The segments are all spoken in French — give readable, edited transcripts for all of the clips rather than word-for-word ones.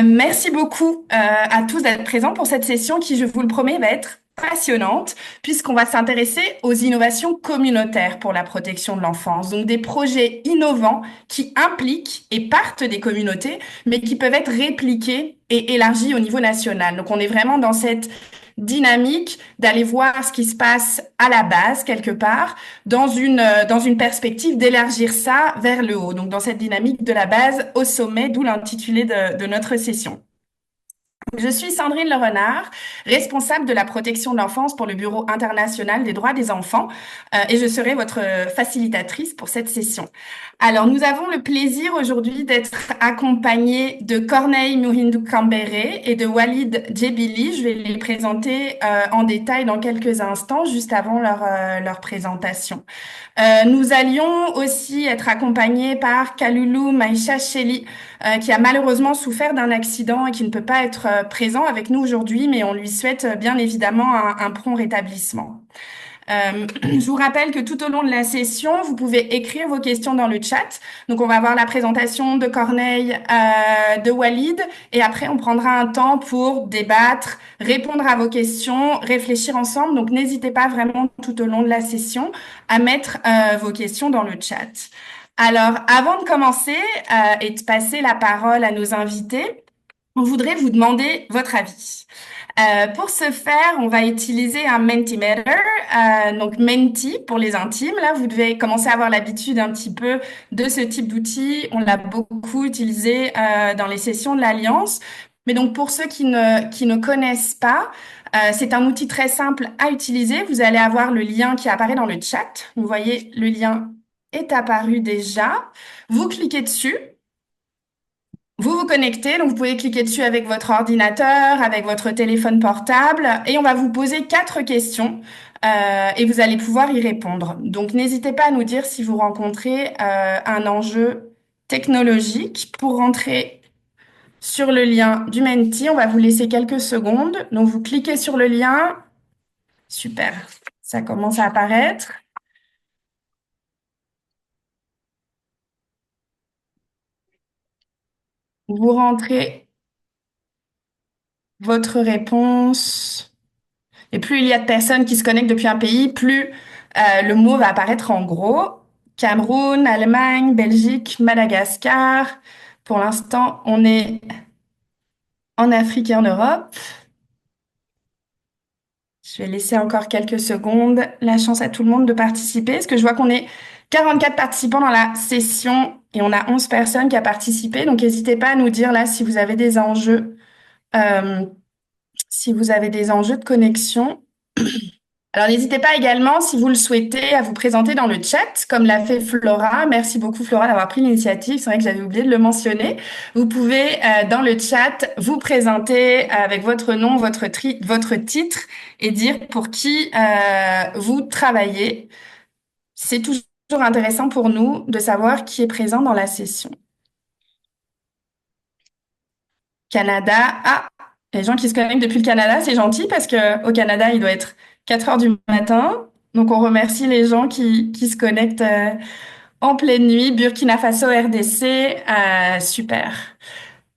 Merci beaucoup à tous d'être présents pour cette session qui, je vous le promets, va être passionnante puisqu'on va s'intéresser aux innovations communautaires pour la protection de l'enfance. Donc des projets innovants qui impliquent et partent des communautés, mais qui peuvent être répliqués et élargis au niveau national. Donc on est vraiment dans cette dynamique d'aller voir ce qui se passe à la base quelque part dans une perspective d'élargir ça vers le haut, donc dans cette dynamique de la base au sommet, d'où l'intitulé de notre session. Je suis Sandrine Le Renard, responsable de la protection de l'enfance pour le Bureau international des droits des enfants, et je serai votre facilitatrice pour cette session. Alors, nous avons le plaisir aujourd'hui d'être accompagnés de Corneille Muhindu Kambere et de Walid Djebili. Je vais les présenter en détail dans quelques instants, juste avant leur présentation. Nous allions aussi être accompagnés par Kaloulou Maïcha Cheli, qui a malheureusement souffert d'un accident et qui ne peut pas être présent avec nous aujourd'hui, mais on lui souhaite bien évidemment un prompt rétablissement. Je vous rappelle que tout au long de la session, vous pouvez écrire vos questions dans le chat. Donc, on va avoir la présentation de Corneille, de Walid, et après, on prendra un temps pour débattre, répondre à vos questions, réfléchir ensemble. Donc, n'hésitez pas vraiment tout au long de la session à mettre vos questions dans le chat. Alors, avant de commencer et de passer la parole à nos invités, on voudrait vous demander votre avis. Pour ce faire, on va utiliser un Mentimeter, donc Menti pour les intimes. Là, vous devez commencer à avoir l'habitude un petit peu de ce type d'outil. On l'a beaucoup utilisé dans les sessions de l'Alliance. Mais donc, pour ceux qui ne connaissent pas, c'est un outil très simple à utiliser. Vous allez avoir le lien qui apparaît dans le chat. Vous voyez, le lien est apparu déjà. Vous cliquez dessus. Vous vous connectez, donc vous pouvez cliquer dessus avec votre ordinateur, avec votre téléphone portable, et on va vous poser 4 questions et vous allez pouvoir y répondre. Donc n'hésitez pas à nous dire si vous rencontrez un enjeu technologique. Pour rentrer sur le lien du Menti, on va vous laisser quelques secondes. Donc vous cliquez sur le lien. Super, ça commence à apparaître. Vous rentrez votre réponse. Et plus il y a de personnes qui se connectent depuis un pays, plus le mot va apparaître en gros. Cameroun, Allemagne, Belgique, Madagascar. Pour l'instant, on est en Afrique et en Europe. Je vais laisser encore quelques secondes. La chance à tout le monde de participer, parce que je vois qu'on est 44 participants dans la session et on a 11 personnes qui ont participé. Donc, n'hésitez pas à nous dire là si vous avez des enjeux, euh, si vous avez des enjeux de connexion. Alors, n'hésitez pas également, si vous le souhaitez, à vous présenter dans le chat, comme l'a fait Flora. Merci beaucoup, Flora, d'avoir pris l'initiative. C'est vrai que j'avais oublié de le mentionner. Vous pouvez, dans le chat, vous présenter avec votre nom, votre titre et dire pour qui vous travaillez. C'est toujours intéressant pour nous de savoir qui est présent dans la session. Canada. Ah, les gens qui se connectent depuis le Canada, c'est gentil parce que au Canada, il doit être 4 heures du matin. Donc, on remercie les gens qui se connectent en pleine nuit. Burkina Faso, RDC, super.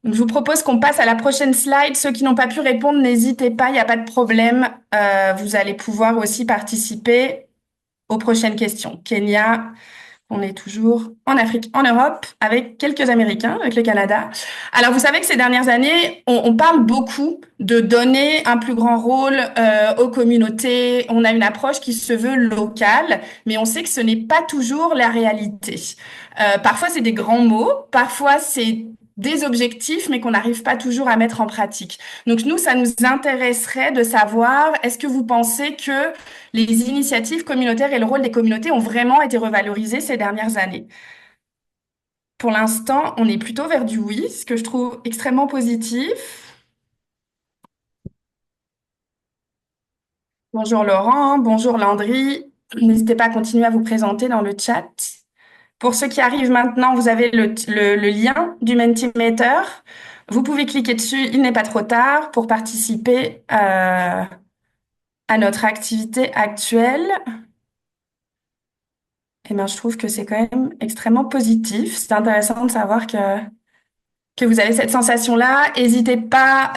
Donc, je vous propose qu'on passe à la prochaine slide. Ceux qui n'ont pas pu répondre, n'hésitez pas, il n'y a pas de problème. Vous allez pouvoir aussi participer aux prochaines questions. Kenya, on est toujours en Afrique, en Europe, avec quelques Américains, avec le Canada. Alors, vous savez que ces dernières années, on parle beaucoup de donner un plus grand rôle aux communautés. On a une approche qui se veut locale, mais on sait que ce n'est pas toujours la réalité. Parfois, c'est des grands mots, parfois, c'est des objectifs, mais qu'on n'arrive pas toujours à mettre en pratique. Donc, nous, ça nous intéresserait de savoir, est-ce que vous pensez que les initiatives communautaires et le rôle des communautés ont vraiment été revalorisés ces dernières années? Pour l'instant, on est plutôt vers du oui, ce que je trouve extrêmement positif. Bonjour Laurent, bonjour Landry. N'hésitez pas à continuer à vous présenter dans le chat. Pour ceux qui arrivent maintenant, vous avez le lien du Mentimeter. Vous pouvez cliquer dessus, il n'est pas trop tard, pour participer à notre activité actuelle. Eh bien, je trouve que c'est quand même extrêmement positif. C'est intéressant de savoir que vous avez cette sensation-là, n'hésitez pas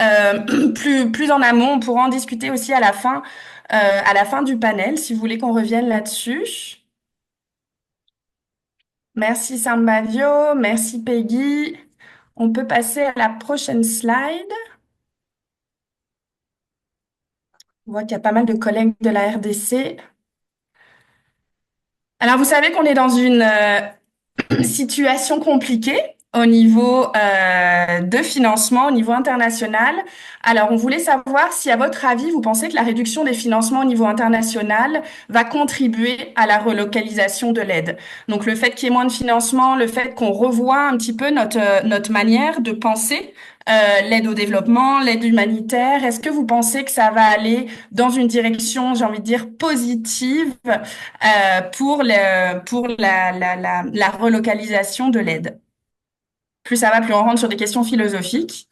plus en amont. On pourra en discuter aussi à la fin du panel, si vous voulez qu'on revienne là-dessus. Merci Sambavio, merci Peggy. On peut passer à la prochaine slide. On voit qu'il y a pas mal de collègues de la RDC. Alors, vous savez qu'on est dans une situation compliquée au niveau de financement, au niveau international. Alors, on voulait savoir si, à votre avis, vous pensez que la réduction des financements au niveau international va contribuer à la relocalisation de l'aide. Donc, le fait qu'il y ait moins de financement, le fait qu'on revoie un petit peu notre manière de penser l'aide au développement, l'aide humanitaire, est-ce que vous pensez que ça va aller dans une direction, j'ai envie de dire, positive pour la relocalisation de l'aide? Plus ça va, plus on rentre sur des questions philosophiques.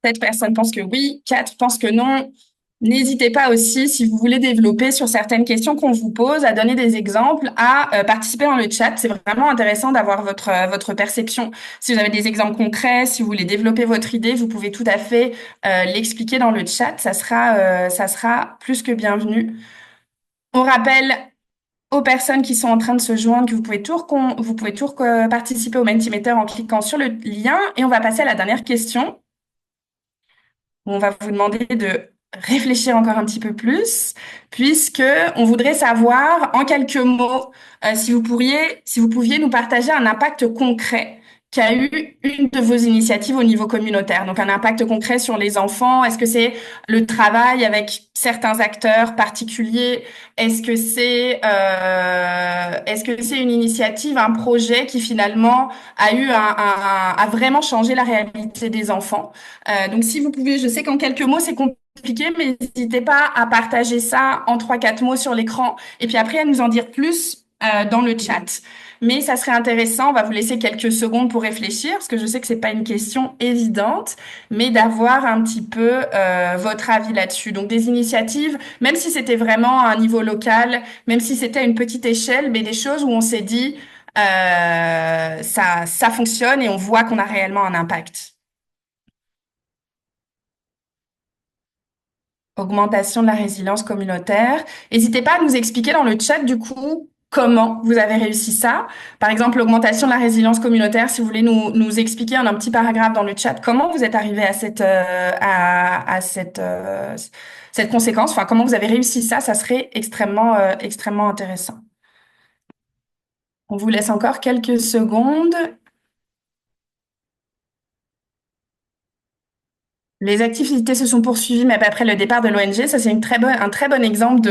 Cette personne pense que oui, quatre pensent que non. N'hésitez pas aussi, si vous voulez développer sur certaines questions qu'on vous pose, à donner des exemples, à participer dans le chat. C'est vraiment intéressant d'avoir votre perception. Si vous avez des exemples concrets, si vous voulez développer votre idée, vous pouvez tout à fait l'expliquer dans le chat. Ça sera plus que bienvenu. On rappelle aux personnes qui sont en train de se joindre que vous pouvez toujours participer au Mentimeter en cliquant sur le lien. Et on va passer à la dernière question. On va vous demander de réfléchir encore un petit peu plus, puisque on voudrait savoir en quelques mots si vous pouviez nous partager un impact concret qu'a eu une de vos initiatives au niveau communautaire. Donc un impact concret sur les enfants. Est-ce que c'est le travail avec certains acteurs particuliers? Est-ce que c'est une initiative, un projet qui finalement a vraiment changé la réalité des enfants? Donc, si vous pouvez, je sais qu'en quelques mots, c'est compliqué, mais n'hésitez pas à partager ça en trois, quatre mots sur l'écran et puis après à nous en dire plus dans le chat. Mais ça serait intéressant, on va vous laisser quelques secondes pour réfléchir, parce que je sais que c'est pas une question évidente, mais d'avoir un petit peu votre avis là-dessus. Donc, des initiatives, même si c'était vraiment à un niveau local, même si c'était à une petite échelle, mais des choses où on s'est dit, ça fonctionne et on voit qu'on a réellement un impact. Augmentation de la résilience communautaire. N'hésitez pas à nous expliquer dans le chat, du coup, comment vous avez réussi ça. Par exemple, l'augmentation de la résilience communautaire, si vous voulez nous expliquer en un petit paragraphe dans le chat, comment vous êtes arrivé à cette conséquence, enfin, comment vous avez réussi ça, ça serait extrêmement intéressant. On vous laisse encore quelques secondes. Les activités se sont poursuivies, mais après le départ de l'ONG, ça c'est un très bon exemple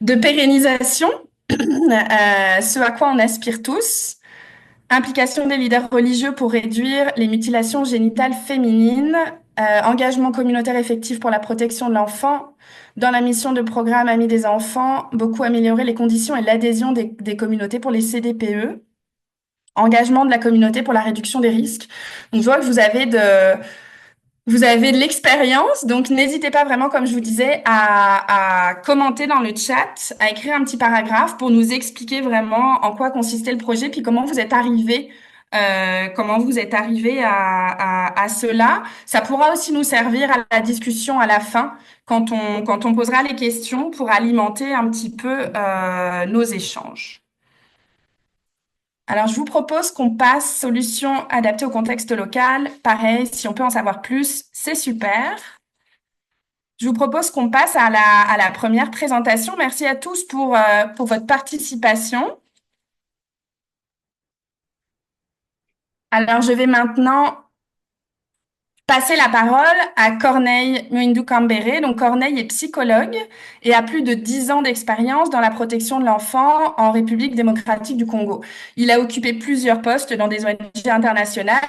de pérennisation, ce à quoi on aspire tous. Implication des leaders religieux pour réduire les mutilations génitales féminines, engagement communautaire effectif pour la protection de l'enfant, dans la mission de programme Amis des enfants, beaucoup améliorer les conditions et l'adhésion des communautés pour les CDPE, engagement de la communauté pour la réduction des risques. Donc, je vois que vous avez de l'expérience, donc n'hésitez pas vraiment, comme je vous disais, à commenter dans le chat, à écrire un petit paragraphe pour nous expliquer vraiment en quoi consistait le projet, puis comment vous êtes arrivé à cela. Ça pourra aussi nous servir à la discussion à la fin, quand on posera les questions pour alimenter un petit peu nos échanges. Alors, je vous propose qu'on passe solution adaptée au contexte local. Pareil, si on peut en savoir plus, c'est super. Je vous propose qu'on passe à la première présentation. Merci à tous pour votre participation. Alors, je vais maintenant passer la parole à Corneille Muindu Kambere. Donc, Corneille est psychologue et a plus de 10 ans d'expérience dans la protection de l'enfant en République démocratique du Congo. Il a occupé plusieurs postes dans des ONG internationales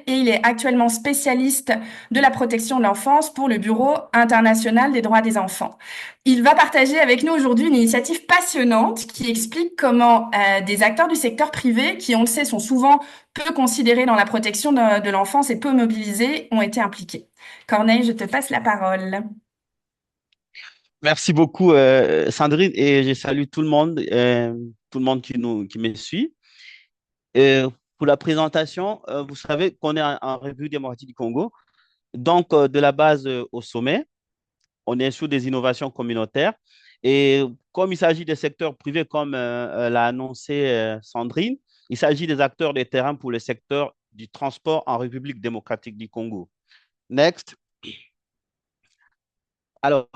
et il est actuellement spécialiste de la protection de l'enfance pour le Bureau international des droits des enfants. Il va partager avec nous aujourd'hui une initiative passionnante qui explique comment des acteurs du secteur privé, qui on le sait sont souvent peu considérés dans la protection de l'enfance et peu mobilisés, ont été impliqués. Corneille, je te passe la parole. Merci beaucoup, Sandrine, et je salue tout le monde qui me suit. Pour la présentation, vous savez qu'on est en République démocratique du Congo, donc de la base au sommet, on est sur des innovations communautaires. Et comme il s'agit des secteurs privés, comme l'a annoncé Sandrine, il s'agit des acteurs de terrain pour le secteur du transport en République démocratique du Congo. Next. Alors,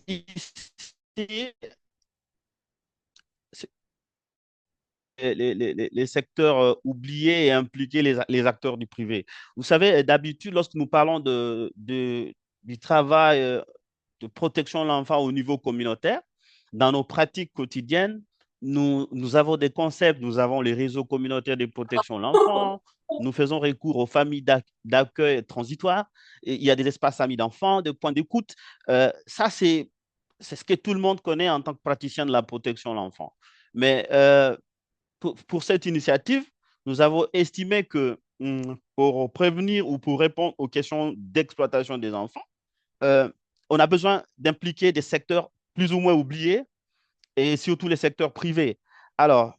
ici, les secteurs oubliés et impliquer les acteurs du privé. Vous savez, d'habitude, lorsque nous parlons du travail de protection de l'enfant au niveau communautaire, dans nos pratiques quotidiennes, nous avons des concepts, nous avons les réseaux communautaires de protection de l'enfant, nous faisons recours aux familles d'accueil transitoire, et il y a des espaces amis d'enfants, des points d'écoute. Ça, c'est ce que tout le monde connaît en tant que praticien de la protection de l'enfant. Mais pour cette initiative, nous avons estimé que pour prévenir ou pour répondre aux questions d'exploitation des enfants, euh, on a besoin d'impliquer des secteurs plus ou moins oubliés et surtout les secteurs privés. Alors,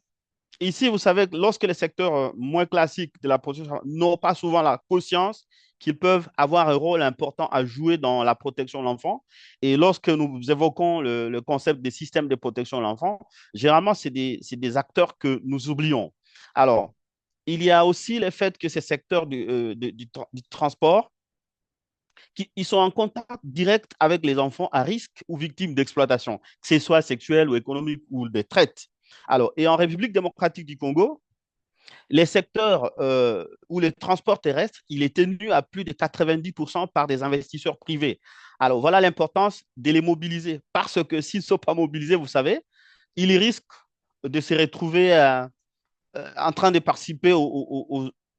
ici, vous savez que lorsque les secteurs moins classiques de la protection n'ont pas souvent la conscience qu'ils peuvent avoir un rôle important à jouer dans la protection de l'enfant. Et lorsque nous évoquons le concept des systèmes de protection de l'enfant, généralement, c'est des acteurs que nous oublions. Alors, il y a aussi le fait que ces secteurs du transport, ils sont en contact direct avec les enfants à risque ou victimes d'exploitation, que ce soit sexuelle ou économique ou de traite. Alors, et en République démocratique du Congo, les secteurs où le transport terrestre, il est tenu à plus de 90% par des investisseurs privés. Alors, voilà l'importance de les mobiliser, parce que s'ils ne sont pas mobilisés, vous savez, ils risquent de se retrouver en train de participer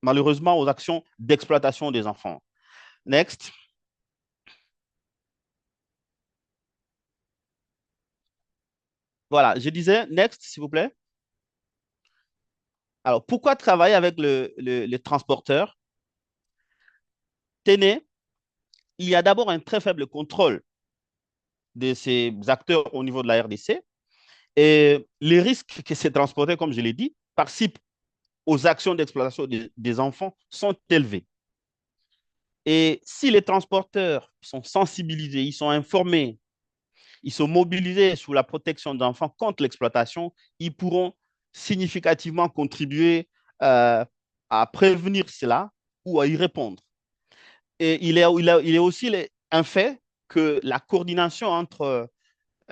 malheureusement aux actions d'exploitation des enfants. Next. Voilà, je disais, next, s'il vous plaît. Alors, pourquoi travailler avec les transporteurs? Tenez, il y a d'abord un très faible contrôle de ces acteurs au niveau de la RDC. Et les risques que ces transporteurs, comme je l'ai dit, participent aux actions d'exploitation des enfants sont élevés. Et si les transporteurs sont sensibilisés, ils sont informés, ils sont mobilisés sur la protection des enfants contre l'exploitation, ils pourront significativement contribuer euh, à prévenir cela ou à y répondre. Et il est aussi un fait que la coordination entre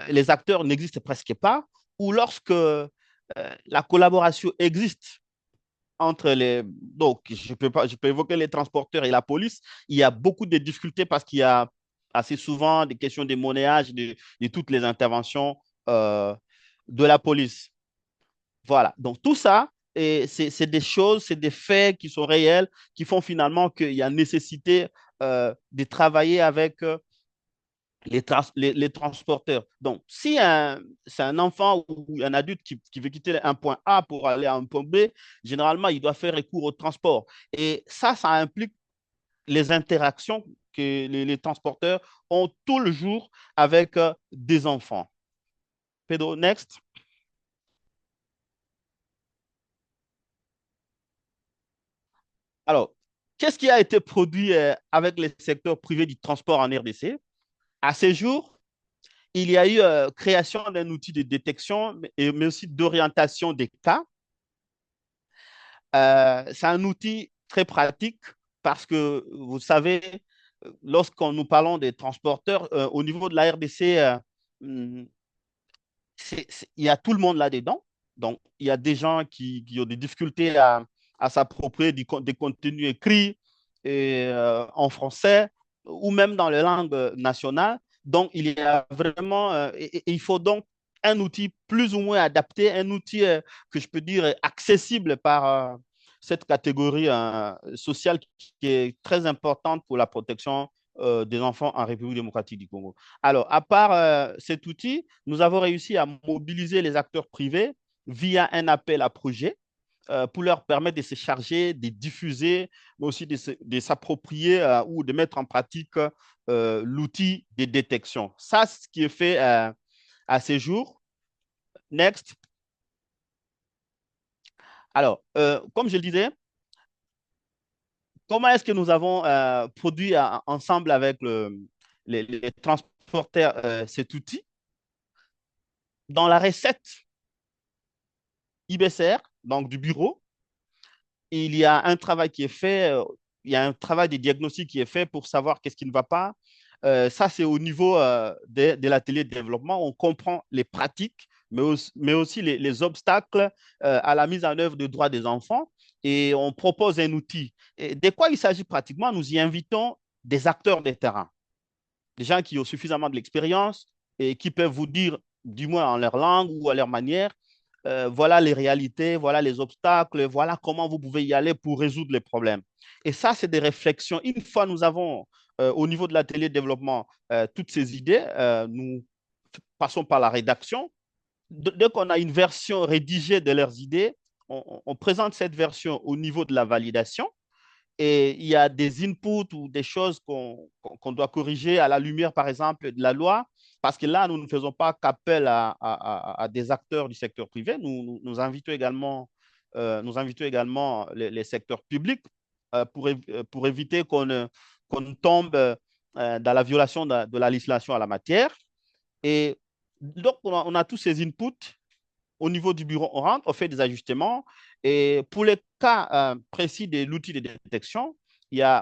les acteurs n'existe presque pas, ou lorsque la collaboration existe entre les... Donc, je peux évoquer les transporteurs et la police. Il y a beaucoup de difficultés parce qu'il y a assez souvent des questions de monnayage de toutes les interventions euh, de la police. Voilà. Donc, tout ça, c'est des choses, c'est des faits qui sont réels, qui font finalement qu'il y a nécessité de travailler avec les transporteurs. Donc, si c'est un enfant ou un adulte qui veut quitter un point A pour aller à un point B, généralement, il doit faire recours au transport. Et ça implique les interactions que les transporteurs ont tout le jour avec des enfants. Pedro, next. Alors, qu'est-ce qui a été produit avec les secteurs privés du transport en RDC? À ce jour, il y a eu création d'un outil de détection, mais aussi d'orientation des cas. C'est un outil très pratique parce que, vous savez, lorsqu'on nous parlons des transporteurs, au niveau de la RDC, hum, il y a tout le monde là-dedans. Donc, il y a des gens qui ont des difficultés à s'approprier des contenus écrits en français ou même dans les langues nationales. Donc, il y a vraiment, et il faut donc un outil plus ou moins adapté, un outil que je peux dire accessible par cette catégorie sociale qui est très importante pour la protection des enfants en République démocratique du Congo. Alors, à part cet outil, nous avons réussi à mobiliser les acteurs privés via un appel à projet pour leur permettre de se charger, de diffuser, mais aussi de s'approprier ou de mettre en pratique l'outil de détection. Ça, c'est ce qui est fait à ces jours. Next. Alors, comme je le disais, comment est-ce que nous avons produit ensemble avec les transporteurs cet outil? Dans la recette IBCR, donc du bureau, il y a un travail qui est fait, il y a un travail de diagnostic qui est fait pour savoir qu'est-ce qui ne va pas. Ça, c'est au niveau de l'atelier de développement. On comprend les pratiques, mais aussi les obstacles à la mise en œuvre des droits des enfants. Et on propose un outil. Et de quoi il s'agit pratiquement? Nous y invitons des acteurs de terrain, des gens qui ont suffisamment de l'expérience et qui peuvent vous dire, du moins en leur langue ou à leur manière, voilà les réalités, voilà les obstacles, voilà comment vous pouvez y aller pour résoudre les problèmes. Et ça, c'est des réflexions. Une fois nous avons au niveau de l'atelier de développement toutes ces idées, nous passons par la rédaction. Dès qu'on a une version rédigée de leurs idées, on présente cette version au niveau de la validation et il y a des inputs ou des choses qu'on doit corriger à la lumière, par exemple, de la loi, parce que là, nous ne faisons pas qu'appel à des acteurs du secteur privé, nous invitons également les secteurs publics pour éviter qu'on tombe dans la violation de la législation à la matière. Et donc, on a tous ces inputs au niveau du bureau, on rentre, on fait des ajustements. Et pour les cas précis de l'outil de détection,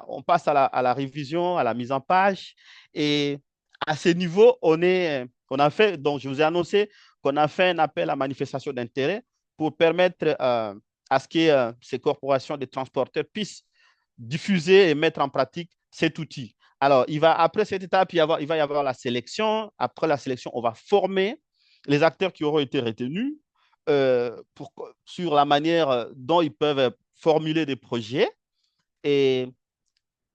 on passe à la révision, à la mise en page. Et à ce niveau, on a fait, donc je vous ai annoncé qu'on a fait un appel à manifestation d'intérêt pour permettre à ce que ces corporations de transporteurs puissent diffuser et mettre en pratique cet outil. Alors, après cette étape, il va y avoir la sélection. Après la sélection, on va former les acteurs qui auront été retenus pour, sur la manière dont ils peuvent formuler des projets, et,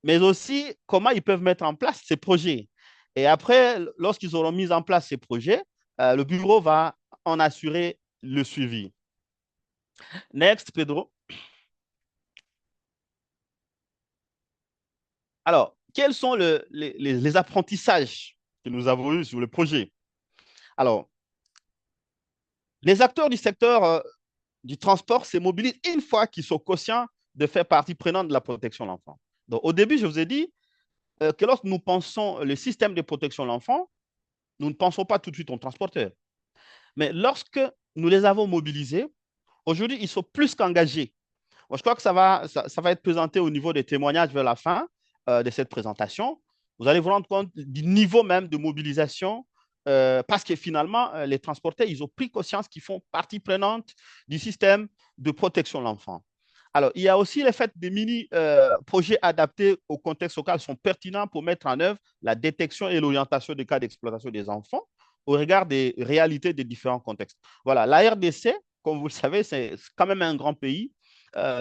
mais aussi comment ils peuvent mettre en place ces projets. Et après, lorsqu'ils auront mis en place ces projets, le bureau va en assurer le suivi. Next, Pedro. Alors, quels sont les apprentissages que nous avons eus sur le projet? Alors, les acteurs du secteur du transport se mobilisent une fois qu'ils sont conscients de faire partie prenante de la protection de l'enfant. Donc, au début, je vous ai dit que lorsque nous pensons le système de protection de l'enfant, nous ne pensons pas tout de suite aux transporteurs. Mais lorsque nous les avons mobilisés, aujourd'hui, ils sont plus qu'engagés. Moi, je crois que ça va être présenté au niveau des témoignages vers la fin de cette présentation. Vous allez vous rendre compte du niveau même de mobilisation parce que finalement, les transporteurs, ils ont pris conscience qu'ils font partie prenante du système de protection de l'enfant. Alors, il y a aussi le fait des mini-projets adaptés au contexte local sont pertinents pour mettre en œuvre la détection et l'orientation des cas d'exploitation des enfants au regard des réalités des différents contextes. Voilà, la RDC, comme vous le savez, c'est quand même un grand pays.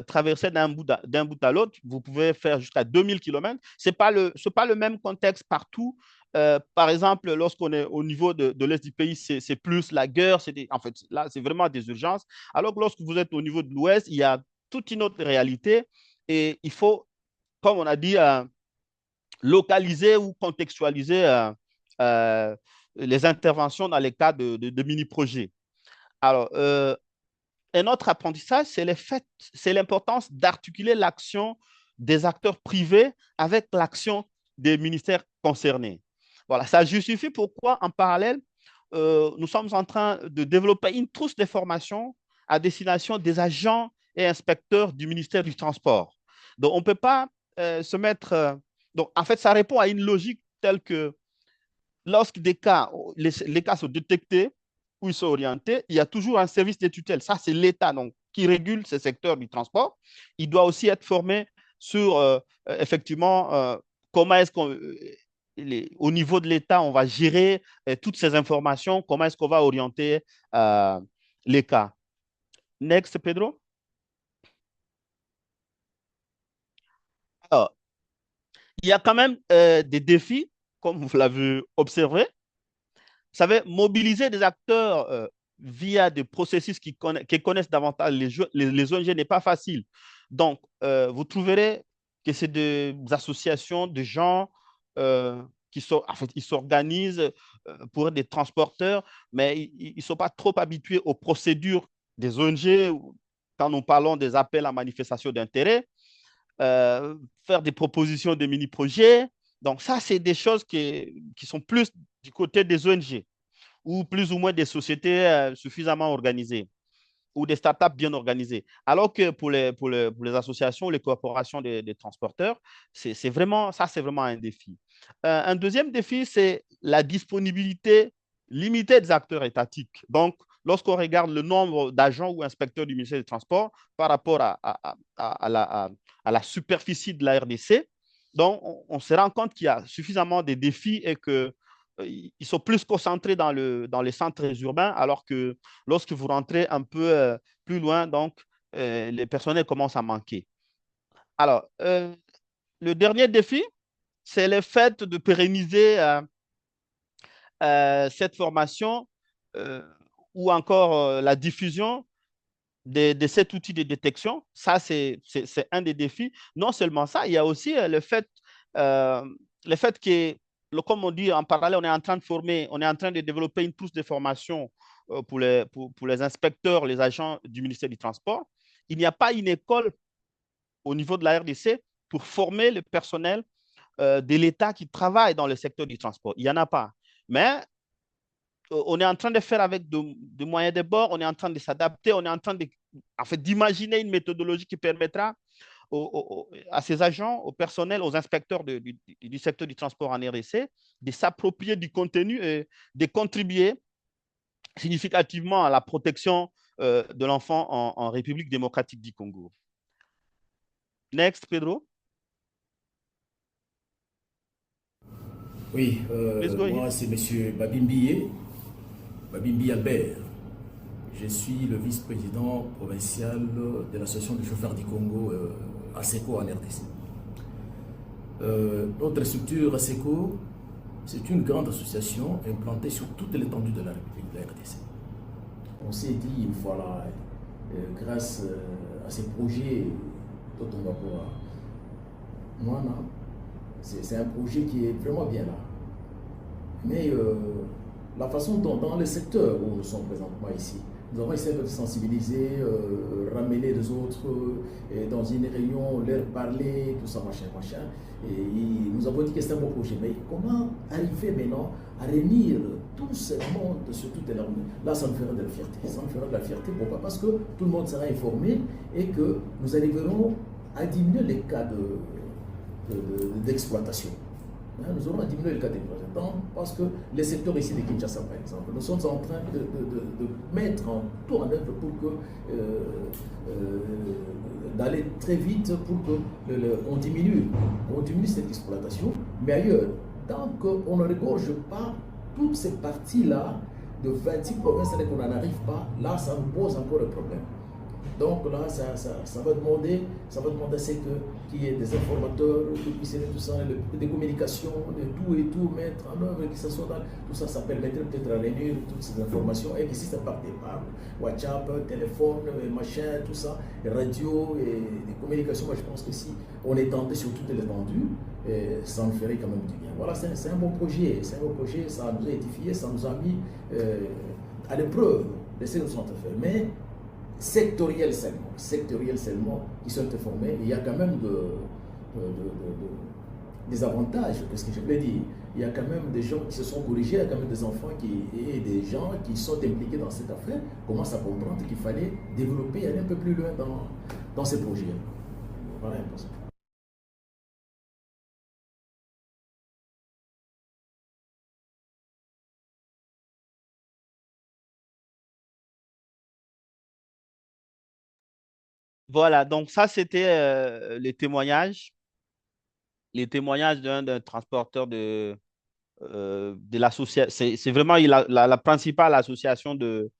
Traverser d'un bout à l'autre, vous pouvez faire jusqu'à 2000 km. Ce n'est pas le même contexte partout. Par exemple, lorsqu'on est au niveau de l'Est du pays, c'est plus la guerre. En fait, là, c'est vraiment des urgences. Alors que lorsque vous êtes au niveau de l'Ouest, il y a toute une autre réalité et il faut, comme on a dit, localiser ou contextualiser les interventions dans les cas de mini-projets. Alors, un autre apprentissage, c'est l'importance d'articuler l'action des acteurs privés avec l'action des ministères concernés. Voilà, ça justifie pourquoi, en parallèle, nous sommes en train de développer une trousse de formation à destination des agents et inspecteurs du ministère du Transport. Donc, on ne peut pas se mettre. Donc, en fait, ça répond à une logique telle que lorsque les cas sont détectés ou ils sont orientés, il y a toujours un service de tutelle. Ça, c'est l'État donc, qui régule ce secteur du transport. Il doit aussi être formé sur, effectivement, comment est-ce qu'on au niveau de l'État, on va gérer toutes ces informations, comment est-ce qu'on va orienter les cas. Next, Pedro. Alors, il y a quand même des défis, comme vous l'avez observé. Vous savez, mobiliser des acteurs via des processus qui connaissent davantage les ONG n'est pas facile. Donc, vous trouverez que c'est des associations de gens en fait, ils s'organisent pour être des transporteurs, mais ils ne sont pas trop habitués aux procédures des ONG quand nous parlons des appels à manifestation d'intérêt, faire des propositions de mini-projets. Donc ça, c'est des choses qui sont plus du côté des ONG ou plus ou moins des sociétés suffisamment organisées ou des startups bien organisées. Alors que pour les associations, les corporations des transporteurs, c'est vraiment, ça, c'est vraiment un défi. Un deuxième défi, c'est la disponibilité limitée des acteurs étatiques. Donc, lorsqu'on regarde le nombre d'agents ou inspecteurs du ministère des Transports par rapport à la superficie de la RDC, donc on se rend compte qu'il y a suffisamment de défis et que ils sont plus concentrés dans les centres urbains, alors que lorsque vous rentrez un peu plus loin, donc les personnels commencent à manquer. Alors, le dernier défi, c'est le fait de pérenniser cette formation euh, ou encore la diffusion de cet outil de détection. Ça, c'est un des défis. Non seulement ça, il y a aussi euh, le fait que, comme on dit en parallèle, on est en train de former, on est en train de développer une trousse de formation pour les inspecteurs, les agents du ministère du Transport. Il n'y a pas une école au niveau de la RDC pour former le personnel de l'État qui travaille dans le secteur du transport. Il n'y en a pas. Mais on est en train de faire avec de moyens de bord, on est en train de s'adapter, on est en train en fait, d'imaginer une méthodologie qui permettra à ces agents, au personnel, aux inspecteurs du secteur du transport en RDC de s'approprier du contenu et de contribuer significativement à la protection de l'enfant en République démocratique du Congo. Next, Pedro. Oui, Please go ahead. moi c'est Monsieur Babimbiye, Babimbi Albert. Je suis le vice-président provincial de l'association des chauffeurs du Congo, ASECO en RDC. Notre structure ASECO, c'est une grande association implantée sur toute l'étendue de la République de la RDC. On s'est dit, voilà, grâce à ces projets dont on va pouvoir. Moi, non, c'est un projet qui est vraiment bien là. Mais la façon dont, dans le secteur où nous sommes présentement ici, nous avons essayé de sensibiliser, ramener les autres, et dans une réunion, leur parler, tout ça, machin, machin. Et nous avons dit que c'est un bon projet. Mais comment arriver maintenant à réunir tout ce monde sur toute la rue? Là, ça nous fera de la fierté. Ça nous fera de la fierté. Pourquoi? Parce que tout le monde sera informé et que nous arriverons à diminuer les cas d'exploitation. Nous aurons diminué le cas d'exploitation parce que les secteurs ici de Kinshasa, par exemple, nous sommes en train de mettre tout en œuvre pour que d'aller très vite pour qu'on diminue cette exploitation. Mais ailleurs, tant qu'on ne regorge pas toutes ces parties-là de 26 provinces et qu'on n'en arrive pas, là, ça nous pose encore un problème. Donc là, ça va demander qu'il y ait des informateurs, tout ça, des communications, de tout mettre en œuvre, que ce soit dans tout ça, ça permettrait peut-être de réunir toutes ces informations et que si ça partait par WhatsApp, téléphone, machin, tout ça, radio et des communications, moi je pense que si on étendait sur toute l'étendue, ça nous ferait quand même du bien. Voilà, c'est un bon projet, ça nous a édifié, ça nous a mis à l'épreuve de ce que nous sommes en train de faire. Mais sectoriels seulement, qui sont informés. Il y a quand même des avantages, parce que je voulais dire. Il y a quand même des gens qui se sont corrigés, il y a quand même des enfants et des gens qui sont impliqués dans cette affaire, commencent à comprendre qu'il fallait développer et aller un peu plus loin dans ces projets. Voilà un peu ça. Voilà, donc ça, c'était les témoignages d'un transporteur de l'association. C'est vraiment la principale association de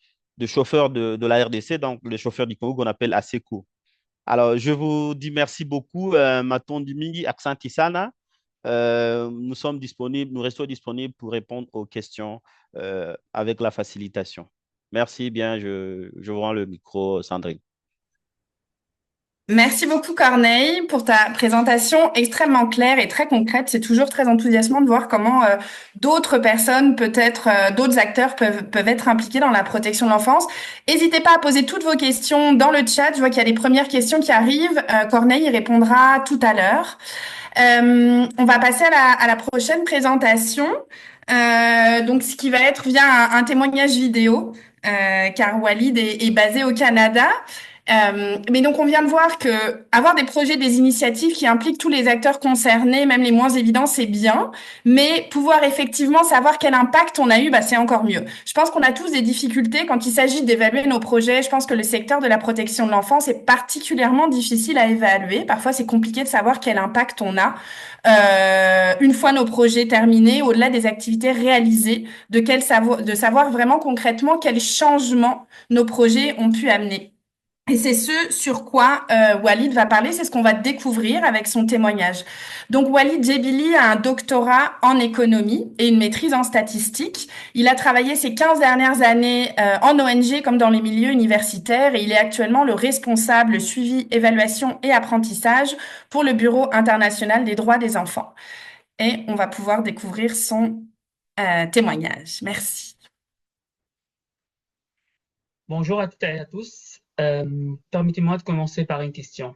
chauffeurs de la RDC, donc les chauffeurs du Congo qu'on appelle ASECO. Alors, je vous dis merci beaucoup, Maton Dimingi, Accent Isana. Nous sommes disponibles, nous restons disponibles pour répondre aux questions avec la facilitation. Merci bien, je vous rends le micro, Sandrine. Merci beaucoup Corneille pour ta présentation extrêmement claire et très concrète. C'est toujours très enthousiasmant de voir comment d'autres personnes, peut-être d'autres acteurs peuvent être impliqués dans la protection de l'enfance. N'hésitez pas à poser toutes vos questions dans le chat. Je vois qu'il y a des premières questions qui arrivent. Corneille y répondra tout à l'heure. On va passer à la prochaine présentation. Donc, ce qui va être via un témoignage vidéo, car Walid est basé au Canada. Mais donc, on vient de voir que avoir des projets, des initiatives qui impliquent tous les acteurs concernés, même les moins évidents, c'est bien. Mais pouvoir effectivement savoir quel impact on a eu, bah, c'est encore mieux. Je pense qu'on a tous des difficultés quand il s'agit d'évaluer nos projets. Je pense que le secteur de la protection de l'enfance est particulièrement difficile à évaluer. Parfois, c'est compliqué de savoir quel impact on a une fois nos projets terminés, au-delà des activités réalisées, de savoir vraiment concrètement quels changements nos projets ont pu amener. Et c'est ce sur quoi Walid va parler, c'est ce qu'on va découvrir avec son témoignage. Donc Walid Djebili a un doctorat en économie et une maîtrise en statistique. Il a travaillé ces 15 dernières années en ONG comme dans les milieux universitaires et il est actuellement le responsable suivi, évaluation et apprentissage pour le Bureau international des droits des enfants. Et on va pouvoir découvrir son témoignage. Merci. Bonjour à toutes et à tous. Permettez-moi de commencer par une question.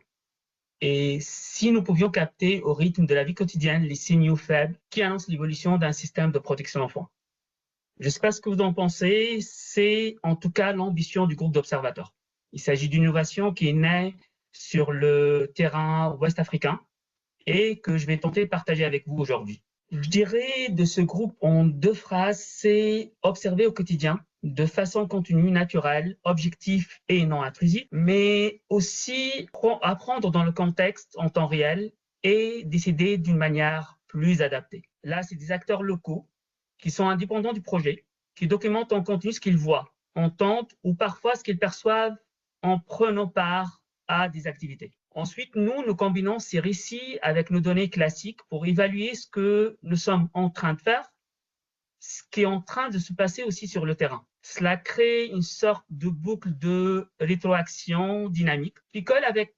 Et si nous pouvions capter au rythme de la vie quotidienne les signaux faibles qui annoncent l'évolution d'un système de protection de l'enfant? Je ne sais pas ce que vous en pensez, c'est en tout cas l'ambition du groupe d'observateurs. Il s'agit d'une innovation qui est née sur le terrain ouest africain et que je vais tenter de partager avec vous aujourd'hui. Je dirais de ce groupe en 2 phrases, c'est observer au quotidien de façon continue, naturelle, objective et non intrusive, mais aussi apprendre dans le contexte en temps réel et décider d'une manière plus adaptée. Là, c'est des acteurs locaux qui sont indépendants du projet, qui documentent en continu ce qu'ils voient, entendent ou parfois ce qu'ils perçoivent en prenant part à des activités. Ensuite, nous combinons ces récits avec nos données classiques pour évaluer ce que nous sommes en train de faire, ce qui est en train de se passer aussi sur le terrain. Cela crée une sorte de boucle de rétroaction dynamique qui colle avec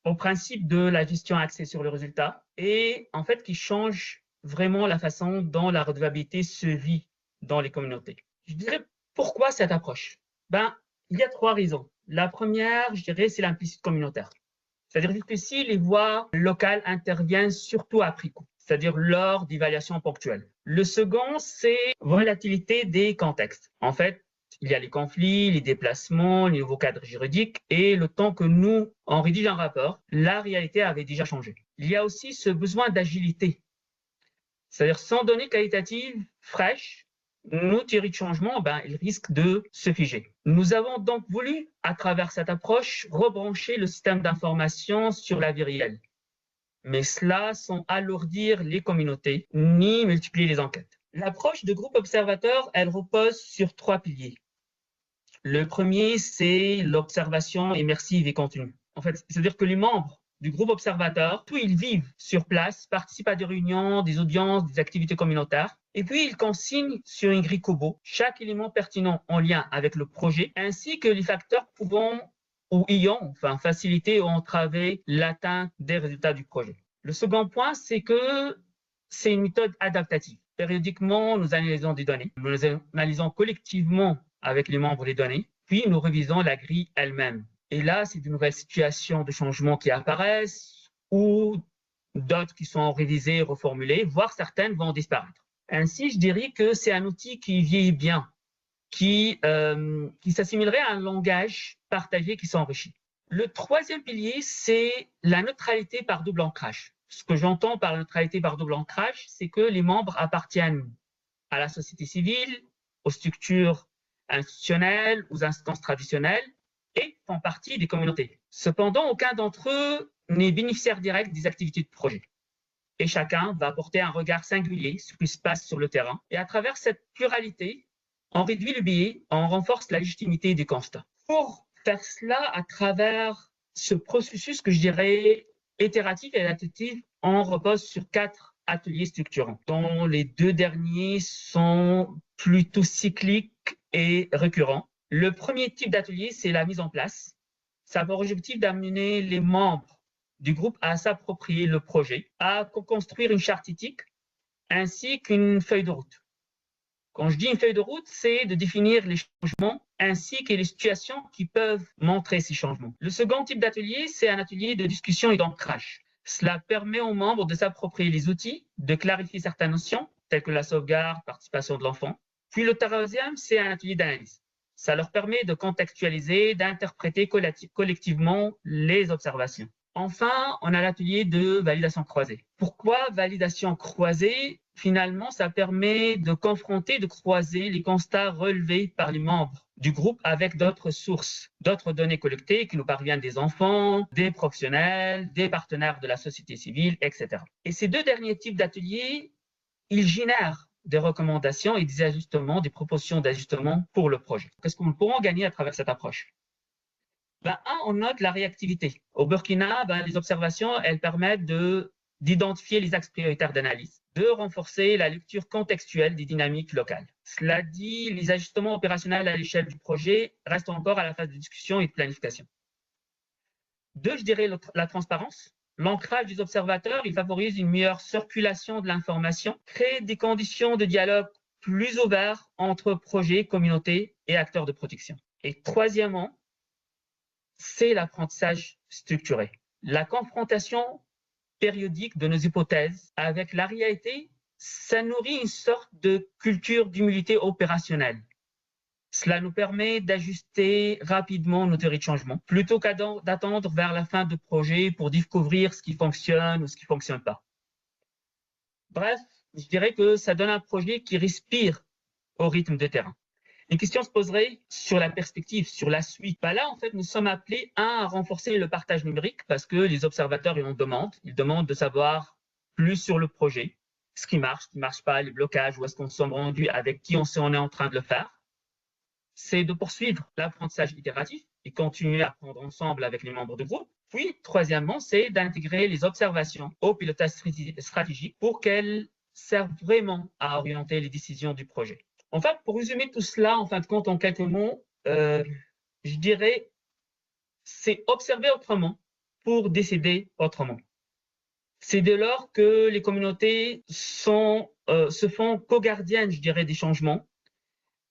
au principe de la gestion axée sur le résultat et en fait qui change vraiment la façon dont la redevabilité se vit dans les communautés. Je dirais pourquoi cette approche? Il y a 3 raisons. La première, je dirais, c'est l'implicite communautaire. C'est-à-dire que si les voies locales interviennent surtout après coup, c'est-à-dire lors d'évaluations ponctuelles. Le second, c'est volatilité des contextes. En fait, il y a les conflits, les déplacements, les nouveaux cadres juridiques, et le temps que nous, on rédige un rapport, la réalité avait déjà changé. Il y a aussi ce besoin d'agilité. C'est-à-dire sans données qualitatives fraîches, nos théories de changement, ils risquent de se figer. Nous avons donc voulu, à travers cette approche, rebrancher le système d'information sur la vie réelle. Mais cela sans alourdir les communautés, ni multiplier les enquêtes. L'approche de groupe observateur, elle repose sur 3 piliers. Le premier, c'est l'observation immersive et continue. En fait, c'est-à-dire que les membres du groupe observateur, tout ils vivent sur place, participent à des réunions, des audiences, des activités communautaires, et puis ils consignent sur une grille Kobo chaque élément pertinent en lien avec le projet, ainsi que les facteurs pouvant ou ayant facilité ou entravé l'atteinte des résultats du projet. Le second point, c'est que c'est une méthode adaptative. Périodiquement, nous analysons des données, nous analysons collectivement avec les membres des données, puis nous révisons la grille elle-même. Et là, c'est de nouvelles situations de changement qui apparaissent ou d'autres qui sont révisées, reformulées, voire certaines vont disparaître. Ainsi, je dirais que c'est un outil qui vieillit bien, qui s'assimilerait à un langage partagé qui s'enrichit. Le troisième pilier, c'est la neutralité par double ancrage. Ce que j'entends par la neutralité par double ancrage, c'est que les membres appartiennent à la société civile, aux structures institutionnelles, aux instances traditionnelles et font partie des communautés. Cependant, aucun d'entre eux n'est bénéficiaire direct des activités de projet. Et chacun va apporter un regard singulier sur ce qui se passe sur le terrain. Et à travers cette pluralité, on réduit le biais, on renforce la légitimité des constats. Pour faire cela à travers ce processus que je dirais itératif et adaptatif, on repose sur 4 ateliers structurants, dont les 2 derniers sont plutôt cycliques et récurrents. Le premier type d'atelier, c'est la mise en place. Ça a pour objectif d'amener les membres du groupe à s'approprier le projet, à construire une charte éthique ainsi qu'une feuille de route. Quand je dis une feuille de route, c'est de définir les changements ainsi que les situations qui peuvent montrer ces changements. Le second type d'atelier, c'est un atelier de discussion et d'ancrage. Cela permet aux membres de s'approprier les outils, de clarifier certaines notions, telles que la sauvegarde, participation de l'enfant. Puis le troisième, c'est un atelier d'analyse. Ça leur permet de contextualiser, d'interpréter collectivement les observations. Enfin, on a l'atelier de validation croisée. Pourquoi validation croisée? Finalement, ça permet de confronter, de croiser les constats relevés par les membres du groupe avec d'autres sources, d'autres données collectées qui nous parviennent des enfants, des professionnels, des partenaires de la société civile, etc. Et ces deux derniers types d'ateliers, ils génèrent des recommandations et des ajustements, des propositions d'ajustement pour le projet. Qu'est-ce que nous pourrons gagner à travers cette approche? On note la réactivité. Au Burkina, les observations, elles permettent d'identifier les axes prioritaires d'analyse, de renforcer la lecture contextuelle des dynamiques locales. Cela dit, les ajustements opérationnels à l'échelle du projet restent encore à la phase de discussion et de planification. Deux, je dirais la transparence. L'ancrage des observateurs, il favorise une meilleure circulation de l'information, crée des conditions de dialogue plus ouverts entre projets, communautés et acteurs de protection. Et troisièmement, c'est l'apprentissage structuré. La confrontation périodique de nos hypothèses avec la réalité, ça nourrit une sorte de culture d'humilité opérationnelle. Cela nous permet d'ajuster rapidement nos théories de changement, plutôt qu'attendre vers la fin du projet pour découvrir ce qui fonctionne ou ce qui ne fonctionne pas. Bref, je dirais que ça donne un projet qui respire au rythme de terrain. Une question se poserait sur la perspective, sur la suite. Là, en fait, nous sommes appelés à renforcer le partage numérique parce que les observateurs, ils en demandent. Ils demandent de savoir plus sur le projet, ce qui ne marche pas, les blocages, où est-ce qu'on s'en rendu, avec qui on est en train de le faire. C'est de poursuivre l'apprentissage itératif et continuer à apprendre ensemble avec les membres du groupe. Puis, troisièmement, c'est d'intégrer les observations au pilotage stratégique pour qu'elles servent vraiment à orienter les décisions du projet. En fait, pour résumer tout cela, en fin de compte, en quelques mots, je dirais, c'est observer autrement pour décider autrement. C'est dès lors que les communautés se font co-gardiennes, je dirais, des changements.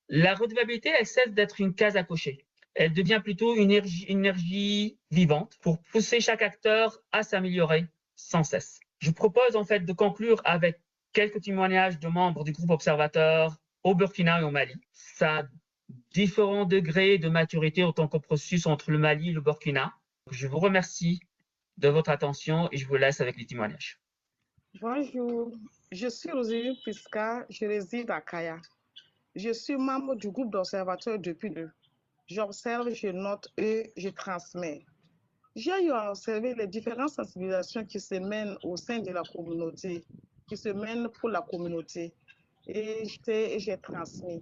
La redevabilité, elle cesse d'être une case à cocher. Elle devient plutôt une énergie vivante pour pousser chaque acteur à s'améliorer sans cesse. Je propose en fait de conclure avec quelques témoignages de membres du groupe observateur au Burkina et au Mali. Ça a différents degrés de maturité autant qu'au processus entre le Mali et le Burkina. Je vous remercie de votre attention et je vous laisse avec les témoignages. Bonjour, je suis Rosélie Pisca, je réside à Kaya. Je suis membre du groupe d'observateurs depuis le. J'observe, je note et je transmets. J'ai eu à observer les différentes sensibilisations qui se mènent au sein de la communauté, qui se mènent pour la communauté. Et j'ai transmis.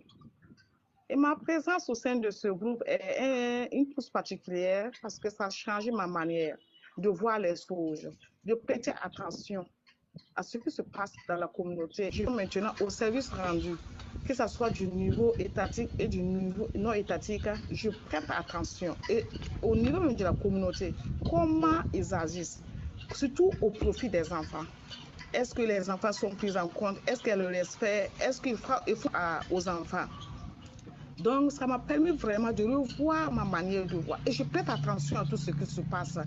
Et ma présence au sein de ce groupe est une touche particulière parce que ça a changé ma manière de voir les choses, de prêter attention à ce qui se passe dans la communauté. Je suis maintenant au service rendu, que ce soit du niveau étatique et du niveau non étatique, je prête attention. Et au niveau de la communauté, comment ils agissent, surtout au profit des enfants. Est-ce que les enfants sont pris en compte? Est-ce qu'il y a le respect? Est-ce qu'il faut aux enfants? Donc, ça m'a permis vraiment de revoir ma manière de voir. Et je prête attention à tout ce qui se passe.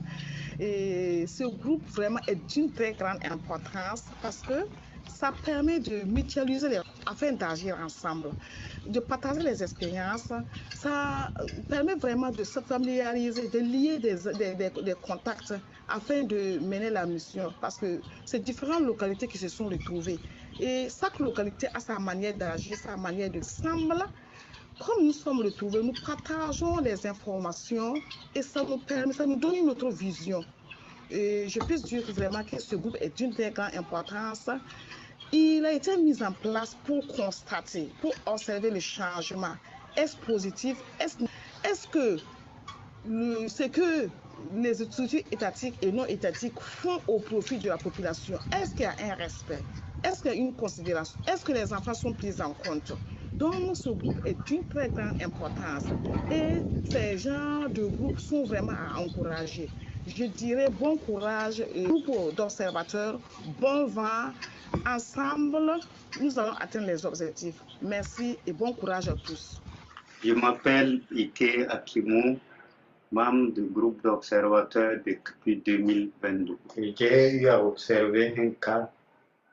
Et ce groupe vraiment est d'une très grande importance parce que ça permet de mutualiser afin d'agir ensemble, de partager les expériences. Ça permet vraiment de se familiariser, de lier des contacts afin de mener la mission parce que c'est différentes localités qui se sont retrouvées. Et chaque localité a sa manière d'agir, sa manière de sembler. Comme nous sommes retrouvés, nous partageons les informations et ça nous donne une autre vision. Et je peux dire vraiment que ce groupe est d'une très grande importance. Il a été mis en place pour constater, pour observer le changement. Est-ce positif? Est-ce que ce que les structures étatiques et non étatiques font au profit de la population, est-ce qu'il y a un respect? Est-ce qu'il y a une considération? Est-ce que les enfants sont pris en compte? Donc, ce groupe est d'une très grande importance et ces genres de groupes sont vraiment à encourager. Je dirais bon courage et groupe d'observateurs, bon vent. Ensemble, nous allons atteindre les objectifs. Merci et bon courage à tous. Je m'appelle Ike Akimou, membre du groupe d'observateurs depuis 2022. J'ai eu à observer un cas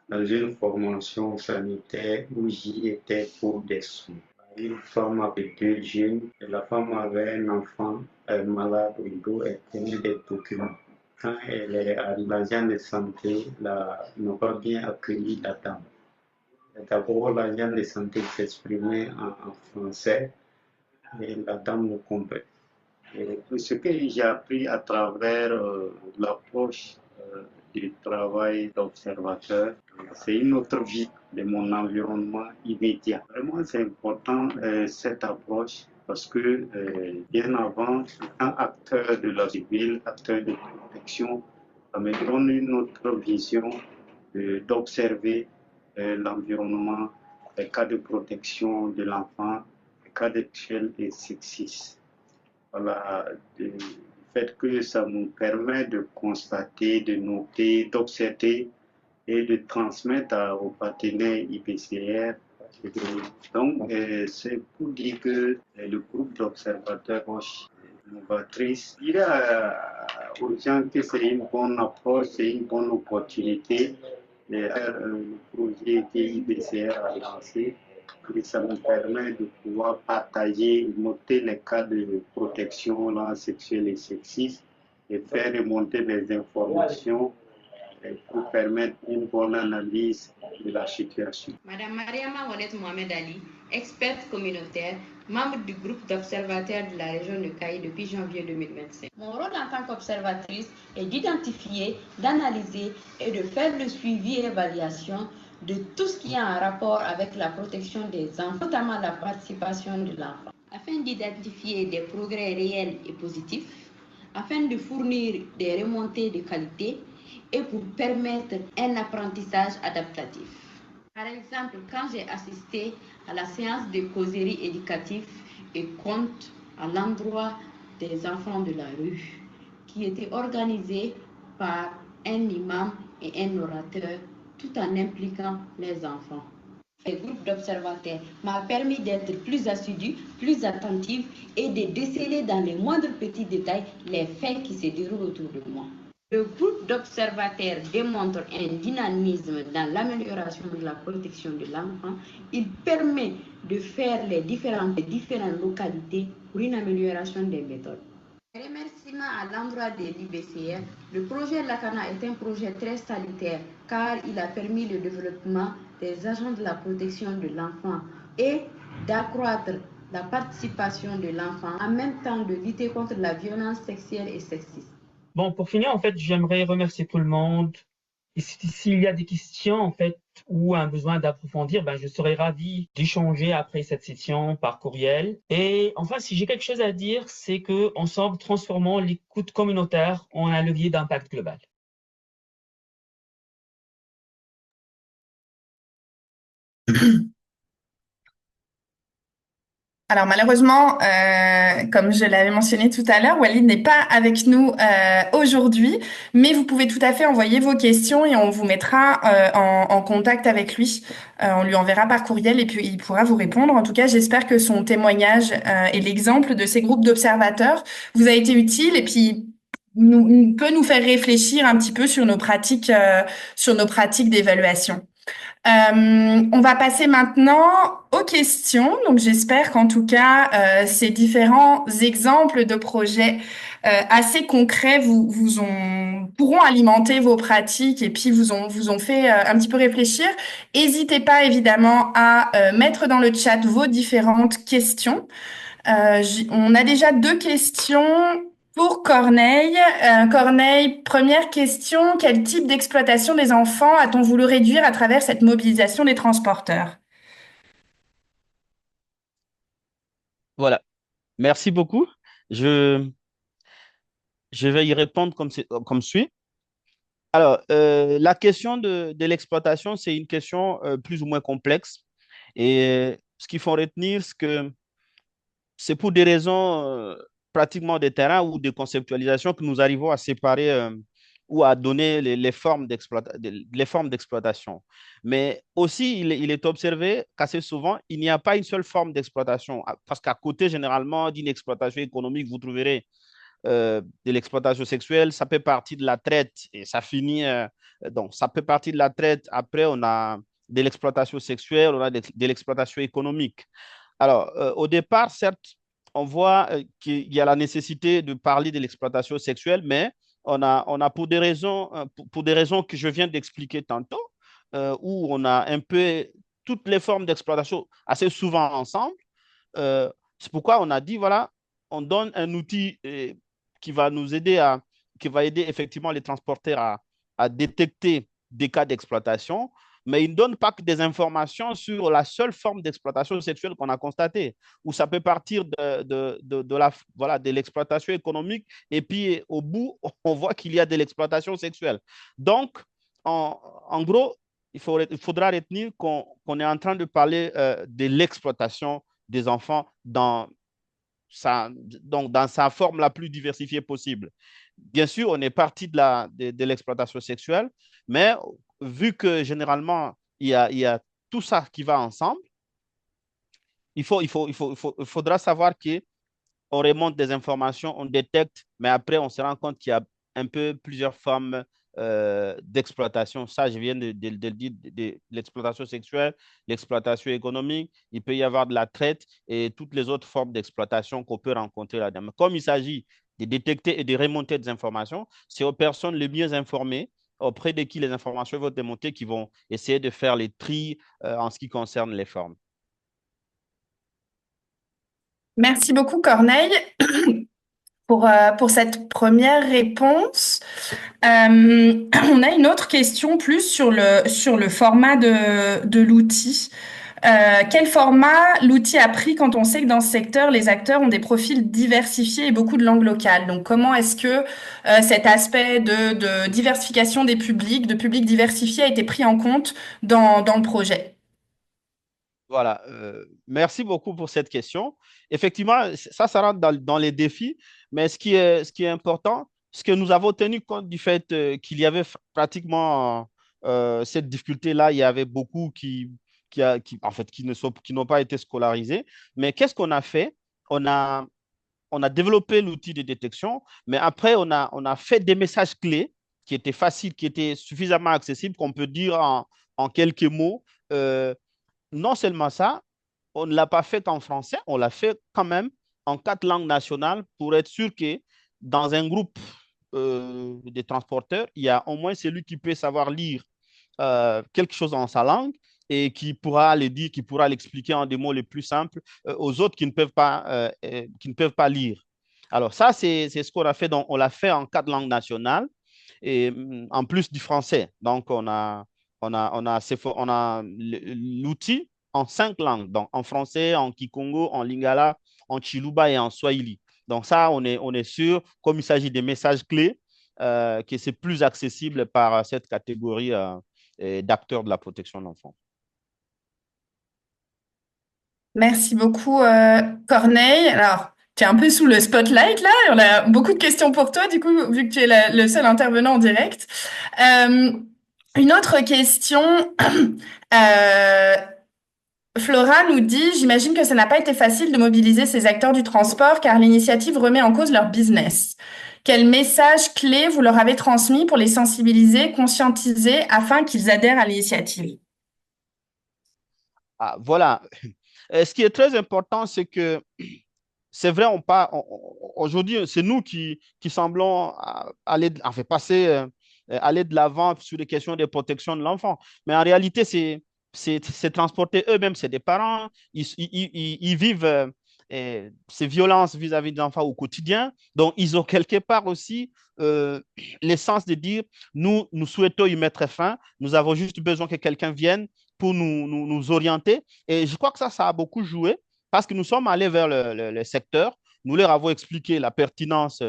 dans une formation sanitaire où j'y étais pour des soins. Une femme avec deux jeunes, et la femme avait un enfant malade au dos, elle tenait des documents. Quand elle est à l'agent de santé, n'a pas bien accueilli la dame. D'abord, l'agent de santé s'exprimait en français et la dame ne comprenait. Ce que j'ai appris à travers l'approche du travail d'observateur, c'est une autre vie de mon environnement immédiat. Vraiment, c'est important cette approche parce que bien avant, étant acteur de la civile, acteur de protection, ça me donne une autre vision d'observer l'environnement, les cas de protection de l'enfant, les cas d'échelle et sexisme. Voilà, du fait que ça nous permet de constater, de noter, d'observer et de transmettre aux partenaires IPCR. Donc, c'est pour dire que le groupe d'observateurs Roche novatrice, il y a aux gens que c'est une bonne approche, c'est une bonne opportunité. Le projet que IPCR a lancé, et ça nous permet de pouvoir partager, noter les cas de protection sexuelle et sexiste et faire remonter les informations pour permettre une bonne analyse de la situation. Madame Mariama Ouadet Mohamed Ali, experte communautaire, membre du groupe d'observateurs de la région de Caille depuis janvier 2025. Mon rôle en tant qu'observatrice est d'identifier, d'analyser et de faire le suivi et l'évaluation de tout ce qui est en rapport avec la protection des enfants, notamment la participation de l'enfant, afin d'identifier des progrès réels et positifs, afin de fournir des remontées de qualité et pour permettre un apprentissage adaptatif. Par exemple, quand j'ai assisté à la séance de causerie éducative et conte à l'endroit des enfants de la rue, qui était organisée par un imam et un orateur, tout en impliquant les enfants. Le groupe d'observateurs m'a permis d'être plus assidue, plus attentive et de déceler dans les moindres petits détails les faits qui se déroulent autour de moi. Le groupe d'observateurs démontre un dynamisme dans l'amélioration de la protection de l'enfant. Il permet de faire les différentes localités pour une amélioration des méthodes. Remerciements à l'endroit de l'IBCR, le projet Lakana est un projet très salutaire car il a permis le développement des agents de la protection de l'enfant et d'accroître la participation de l'enfant en même temps de lutter contre la violence sexuelle et sexiste. Bon, pour finir, en fait, j'aimerais remercier tout le monde. Et s'il y a des questions, en fait, ou un besoin d'approfondir, je serai ravi d'échanger après cette session par courriel. Et enfin, si j'ai quelque chose à dire, c'est que ensemble, transformons l'écoute communautaire en un levier d'impact global. Alors malheureusement, comme je l'avais mentionné tout à l'heure, Walid n'est pas avec nous aujourd'hui, mais vous pouvez tout à fait envoyer vos questions et on vous mettra en contact avec lui. On lui enverra par courriel et puis il pourra vous répondre. En tout cas, j'espère que son témoignage et l'exemple de ces groupes d'observateurs vous a été utile et puis peut nous faire réfléchir un petit peu sur nos pratiques d'évaluation. On va passer maintenant aux questions. Donc, j'espère qu'en tout cas, ces différents exemples de projets assez concrets pourront alimenter vos pratiques et puis vous ont fait un petit peu réfléchir. N'hésitez pas évidemment à mettre dans le chat vos différentes questions. On a déjà 2 questions. Pour Corneille, première question, quel type d'exploitation des enfants a-t-on voulu réduire à travers cette mobilisation des transporteurs? Voilà. Merci beaucoup. Je vais y répondre comme suit. Alors, la question de l'exploitation, c'est une question plus ou moins complexe. Et ce qu'il faut retenir, c'est que c'est pour des raisons pratiquement de terrain ou de conceptualisation que nous arrivons à séparer ou à donner les formes d'exploitation. Mais aussi, il est observé qu'assez souvent, il n'y a pas une seule forme d'exploitation. Parce qu'à côté, généralement, d'une exploitation économique, vous trouverez de l'exploitation sexuelle, ça fait partie de la traite et ça finit. Donc, ça fait partie de la traite. Après, on a de l'exploitation sexuelle, on a de l'exploitation économique. Alors, au départ, certes, on voit qu'il y a la nécessité de parler de l'exploitation sexuelle, mais on a pour des raisons que je viens d'expliquer tantôt, où on a un peu toutes les formes d'exploitation assez souvent ensemble. C'est pourquoi on a dit, voilà, on donne un outil qui va nous aider qui va aider effectivement les transporteurs à détecter des cas d'exploitation, mais il ne donne pas que des informations sur la seule forme d'exploitation sexuelle qu'on a constatée, où ça peut partir voilà, de l'exploitation économique, et puis au bout, on voit qu'il y a de l'exploitation sexuelle. Donc, en gros, il faudra retenir qu'on est en train de parler de l'exploitation des enfants donc dans sa forme la plus diversifiée possible. Bien sûr, on est parti de l'exploitation sexuelle, mais vu que généralement, il y a tout ça qui va ensemble, il faudra savoir qu'on remonte des informations, on détecte, mais après, on se rend compte qu'il y a un peu plusieurs formes d'exploitation. Ça, je viens de le dire, de l'exploitation sexuelle, l'exploitation économique, il peut y avoir de la traite et toutes les autres formes d'exploitation qu'on peut rencontrer là-dedans. Comme il s'agit de détecter et de remonter des informations, c'est aux personnes les mieux informées auprès de qui les informations vont démonter qui vont essayer de faire les tris en ce qui concerne les formes. Merci beaucoup, Corneille, pour cette première réponse. On a une autre question plus sur le format de l'outil. Quel format l'outil a pris quand on sait que dans ce secteur, les acteurs ont des profils diversifiés et beaucoup de langues locales? Donc, comment est-ce que cet aspect de diversification des publics, de publics diversifiés, a été pris en compte dans le projet? Voilà, merci beaucoup pour cette question. Effectivement, ça rentre dans les défis, mais ce qui est important, c'est que nous avons tenu compte du fait qu'il y avait pratiquement cette difficulté-là, il y avait beaucoup en fait, qui n'ont pas été scolarisés. Mais qu'est-ce qu'on a fait? On a, on a développé l'outil de détection, mais après, on a fait des messages clés qui étaient faciles, qui étaient suffisamment accessibles, qu'on peut dire en quelques mots. Non seulement ça, on ne l'a pas fait qu'en français, on l'a fait quand même en 4 langues nationales pour être sûr que dans un groupe de transporteurs, il y a au moins celui qui peut savoir lire quelque chose dans sa langue et qui pourra le dire, qui pourra l'expliquer en des mots les plus simples aux autres qui ne peuvent pas lire. Alors ça, c'est ce qu'on a fait. Donc, on l'a fait en 4 langues nationales et en plus du français. Donc, on a l'outil en 5 langues, donc en français, en kikongo, en lingala, en chiluba et en swahili. Donc ça, on est sûr, comme il s'agit des messages clés, que c'est plus accessible par cette catégorie d'acteurs de la protection de l'enfant. Merci beaucoup, Corneille. Alors, tu es un peu sous le spotlight là. On a beaucoup de questions pour toi, du coup, vu que tu es le seul intervenant en direct. Une autre question. Flora nous dit, j'imagine que ça n'a pas été facile de mobiliser ces acteurs du transport car l'initiative remet en cause leur business. Quel message clé vous leur avez transmis pour les sensibiliser, conscientiser afin qu'ils adhèrent à l'initiative? Ah, voilà. Ce qui est très important, c'est que c'est vrai, aujourd'hui, c'est nous qui semblons aller, enfin, aller de l'avant sur les questions de protection de l'enfant. Mais en réalité, c'est transporter eux-mêmes, c'est des parents, ils vivent ces violences vis-à-vis des enfants au quotidien. Donc, ils ont quelque part aussi l'essence de dire, nous souhaitons y mettre fin, nous avons juste besoin que quelqu'un vienne pour nous orienter. Et je crois que ça a beaucoup joué parce que nous sommes allés vers le secteur, nous leur avons expliqué la pertinence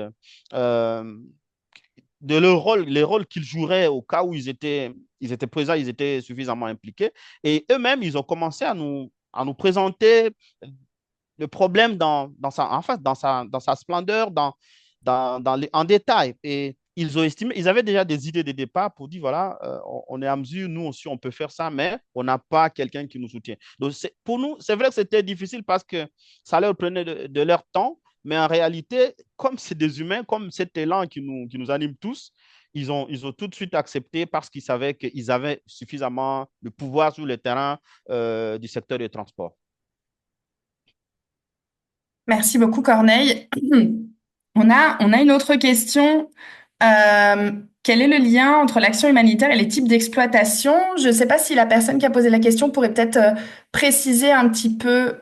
de leur rôle, les rôles qu'ils joueraient au cas où ils étaient présents, ils étaient suffisamment impliqués. Et eux-mêmes, ils ont commencé à nous présenter le problème dans sa splendeur, en détail. Et ils ont estimé, ils avaient déjà des idées de départ pour dire, voilà, on est à mesure, nous aussi, on peut faire ça, mais on n'a pas quelqu'un qui nous soutient. Donc, pour nous, c'est vrai que c'était difficile parce que ça leur prenait de leur temps, mais en réalité, comme c'est des humains, comme cet élan qui nous anime tous, ils ont tout de suite accepté parce qu'ils savaient qu'ils avaient suffisamment de pouvoir sur le terrain du secteur des transports. Merci beaucoup, Corneille. On a une autre question. Quel est le lien entre l'action humanitaire et les types d'exploitation? Je ne sais pas si la personne qui a posé la question pourrait peut-être préciser un petit peu,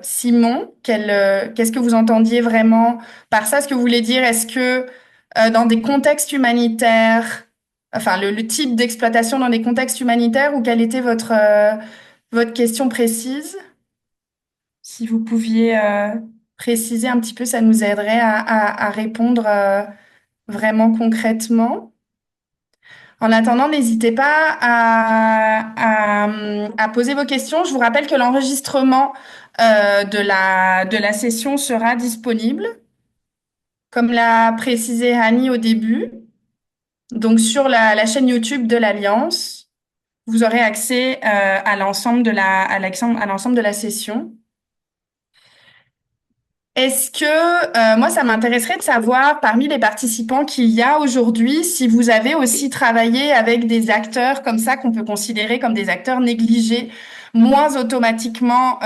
Simon, qu'est-ce que vous entendiez vraiment par ça? Ce que vous voulez dire, est-ce que dans des contextes humanitaires, enfin le type d'exploitation dans des contextes humanitaires, ou quelle était votre question précise? Si vous pouviez préciser un petit peu, ça nous aiderait à répondre vraiment concrètement. En attendant, n'hésitez pas à poser vos questions. Je vous rappelle que l'enregistrement de la session sera disponible, comme l'a précisé Hani au début. Donc, sur la chaîne YouTube de l'Alliance, vous aurez accès à l'ensemble à l'ensemble de la session. Est-ce que, moi, ça m'intéresserait de savoir, parmi les participants qu'il y a aujourd'hui, si vous avez aussi travaillé avec des acteurs comme ça qu'on peut considérer comme des acteurs négligés, moins automatiquement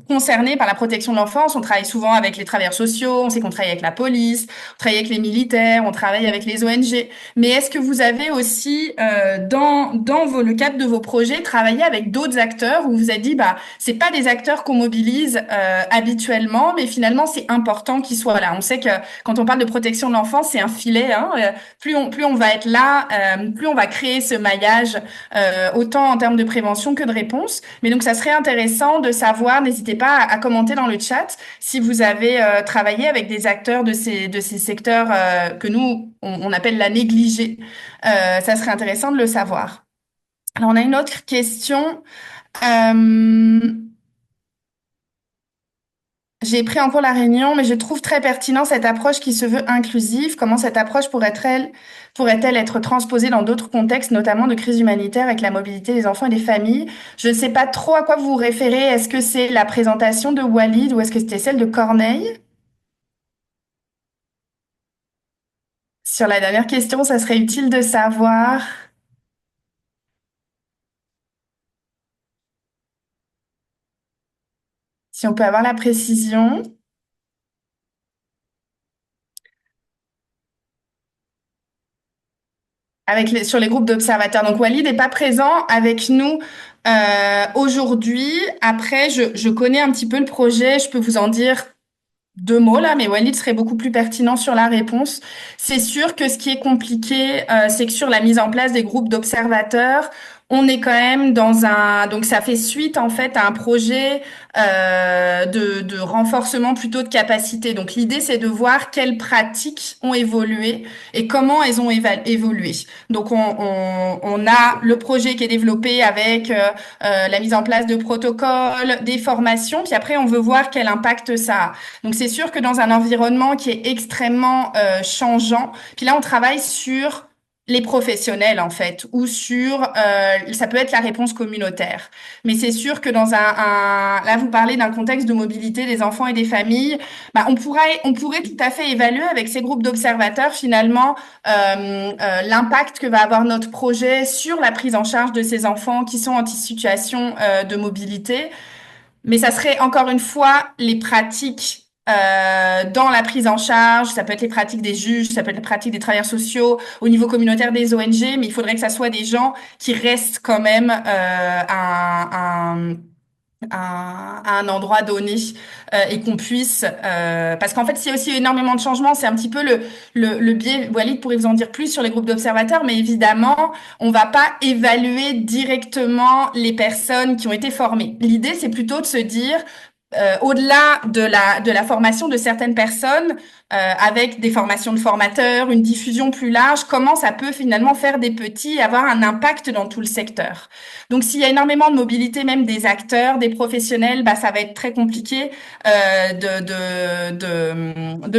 concernés par la protection de l'enfance. On travaille souvent avec les travailleurs sociaux, on sait qu'on travaille avec la police, on travaille avec les militaires, on travaille avec les ONG. Mais est-ce que vous avez aussi, dans le cadre de vos projets, travaillé avec d'autres acteurs où vous vous êtes dit, bah, c'est pas des acteurs qu'on mobilise habituellement, mais finalement, c'est important qu'ils soient là. On sait que quand on parle de protection de l'enfance, c'est un filet, hein. Plus on va être là, plus on va créer ce maillage, autant en termes de prévention que de réponse. Mais donc, ça serait intéressant de savoir, n'hésitez pas à commenter dans le chat si vous avez travaillé avec des acteurs de ces secteurs que nous, on appelle la négligée. Ça serait intéressant de le savoir. Alors, on a une autre question. J'ai pris en cours la réunion, mais je trouve très pertinent cette approche qui se veut inclusive. Comment cette approche pourrait-elle être transposée dans d'autres contextes, notamment de crise humanitaire avec la mobilité des enfants et des familles? Je ne sais pas trop à quoi vous vous référez. Est-ce que c'est la présentation de Walid ou est-ce que c'était celle de Corneille? Sur la dernière question, ça serait utile de savoir. Si on peut avoir la précision. Sur les groupes d'observateurs. Donc Walid n'est pas présent avec nous aujourd'hui. Après, je connais un petit peu le projet. Je peux vous en dire 2 mots là, mais Walid serait beaucoup plus pertinent sur la réponse. C'est sûr que ce qui est compliqué, c'est que sur la mise en place des groupes d'observateurs, on est quand même donc ça fait suite en fait à un projet de renforcement plutôt de capacité. Donc l'idée c'est de voir quelles pratiques ont évolué et comment elles ont évolué. Donc on a le projet qui est développé avec la mise en place de protocoles, des formations, puis après on veut voir quel impact ça a. Donc c'est sûr que dans un environnement qui est extrêmement changeant, puis là on travaille sur les professionnels en fait, ou sur ça peut être la réponse communautaire. Mais c'est sûr que là vous parlez d'un contexte de mobilité des enfants et des familles, bah on pourrait tout à fait évaluer avec ces groupes d'observateurs finalement l'impact que va avoir notre projet sur la prise en charge de ces enfants qui sont en situation de mobilité. Mais ça serait encore une fois les pratiques dans la prise en charge, ça peut être les pratiques des juges, ça peut être les pratiques des travailleurs sociaux, au niveau communautaire des ONG, mais il faudrait que ça soit des gens qui restent quand même à un endroit donné et qu'on puisse parce qu'en fait c'est aussi énormément de changements, c'est un petit peu le biais. Walid pourrait vous en dire plus sur les groupes d'observateurs, mais évidemment on va pas évaluer directement les personnes qui ont été formées. L'idée c'est plutôt de se dire au-delà de la formation de certaines personnes, avec des formations de formateurs, une diffusion plus large, comment ça peut finalement faire des petits et avoir un impact dans tout le secteur. Donc, s'il y a énormément de mobilité, même des acteurs, des professionnels, bah, ça va être très compliqué de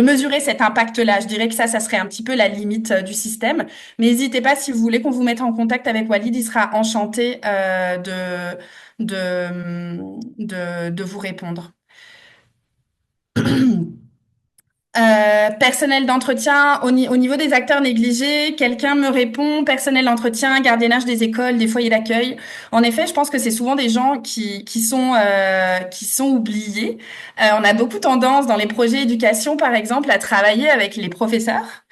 mesurer cet impact-là. Je dirais que ça serait un petit peu la limite du système. Mais n'hésitez pas, si vous voulez qu'on vous mette en contact avec Walid, il sera enchanté de vous répondre. Personnel d'entretien, au niveau des acteurs négligés, quelqu'un me répond, personnel d'entretien, gardiennage des écoles, des foyers d'accueil. En effet, je pense que c'est souvent des gens qui sont oubliés. On a beaucoup tendance dans les projets éducation, par exemple, à travailler avec les professeurs.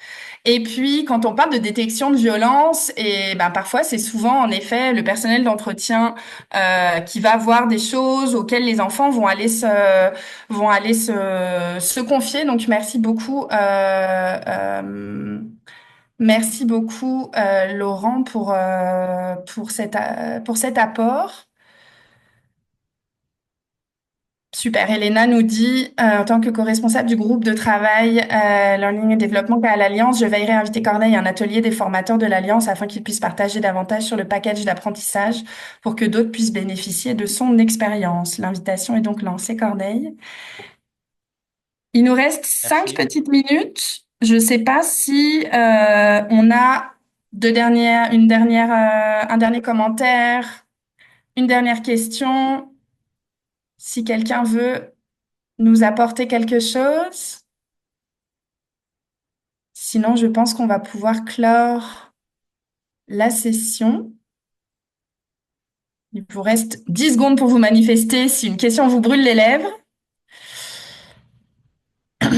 Et puis, quand on parle de détection de violence, et ben parfois c'est souvent en effet le personnel d'entretien qui va voir des choses auxquelles les enfants vont aller se confier. Donc merci beaucoup Laurent pour cet apport. Super. Elena nous dit, en tant que co-responsable du groupe de travail Learning et Développement à l'Alliance, je veillerai à inviter Corneille à un atelier des formateurs de l'Alliance afin qu'ils puissent partager davantage sur le package d'apprentissage pour que d'autres puissent bénéficier de son expérience. L'invitation est donc lancée, Corneille. Il nous reste 5 petites minutes. Je ne sais pas si on a un dernier commentaire, une dernière question. Si quelqu'un veut nous apporter quelque chose. Sinon, je pense qu'on va pouvoir clore la session. Il vous reste 10 secondes pour vous manifester si une question vous brûle les lèvres.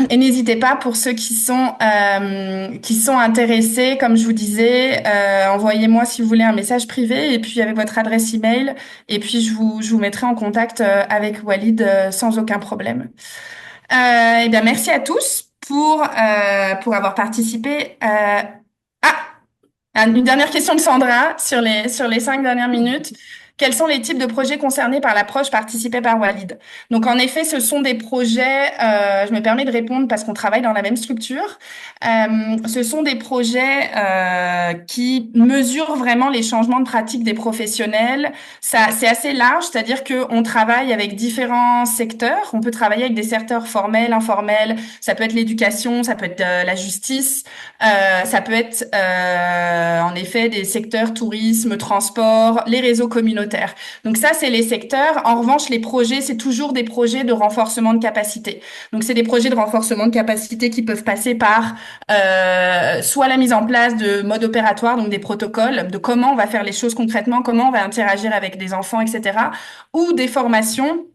Et n'hésitez pas, pour ceux qui sont intéressés, comme je vous disais, envoyez-moi si vous voulez un message privé et puis avec votre adresse email. Et puis, je vous mettrai en contact avec Walid sans aucun problème. Eh bien, merci à tous pour avoir participé. Une dernière question de Sandra sur les 5 dernières minutes. Quels sont les types de projets concernés par l'approche participée par Walid? Donc, en effet, ce sont des projets, je me permets de répondre parce qu'on travaille dans la même structure. Ce sont des projets qui mesurent vraiment les changements de pratique des professionnels. Ça, c'est assez large, c'est-à-dire qu'on travaille avec différents secteurs. On peut travailler avec des secteurs formels, informels. Ça peut être l'éducation, ça peut être la justice, ça peut être en effet des secteurs tourisme, transport, les réseaux communautaires. Donc ça, c'est les secteurs. En revanche, les projets, c'est toujours des projets de renforcement de capacité. Donc c'est des projets de renforcement de capacité qui peuvent passer par soit la mise en place de modes opératoires, donc des protocoles, de comment on va faire les choses concrètement, comment on va interagir avec des enfants, etc., ou des formations,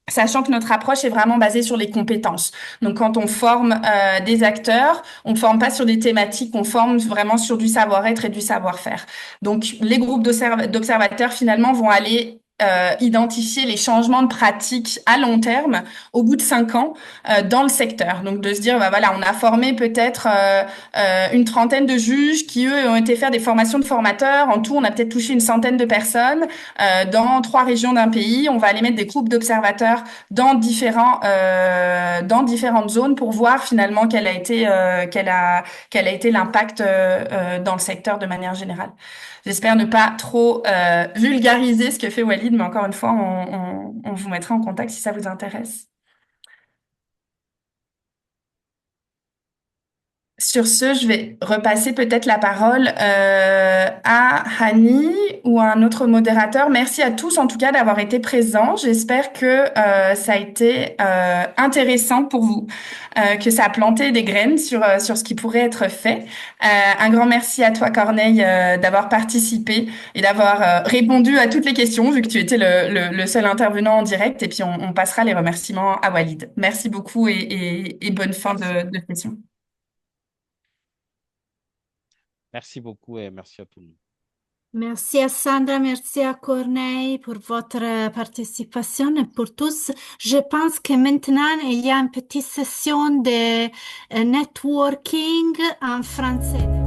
sachant que notre approche est vraiment basée sur les compétences. Donc, quand on forme des acteurs, on ne forme pas sur des thématiques, on forme vraiment sur du savoir-être et du savoir-faire. Donc, les groupes d'observateurs, finalement, vont aller identifier les changements de pratiques à long terme au bout de 5 ans dans le secteur. Donc, de se dire, bah, voilà, on a formé peut-être une trentaine de juges qui, eux, ont été faire des formations de formateurs. En tout, on a peut-être touché une centaine de personnes dans 3 régions d'un pays. On va aller mettre des groupes d'observateurs dans différentes zones pour voir finalement quel a été l'impact dans le secteur de manière générale. J'espère ne pas trop vulgariser ce que fait Walid, mais encore une fois, on vous mettra en contact si ça vous intéresse. Sur ce, je vais repasser peut-être la parole à Hani ou à un autre modérateur. Merci à tous en tout cas d'avoir été présents. J'espère que ça a été intéressant pour vous, que ça a planté des graines sur ce qui pourrait être fait. Un grand merci à toi Corneille d'avoir participé et d'avoir répondu à toutes les questions vu que tu étais le seul intervenant en direct. Et puis on passera les remerciements à Walid. Merci beaucoup et bonne fin de session. Merci beaucoup et merci à tout le monde. Merci à Sandra, merci à Corneille pour votre participation et pour tous. Je pense que maintenant, il y a une petite session de networking en français.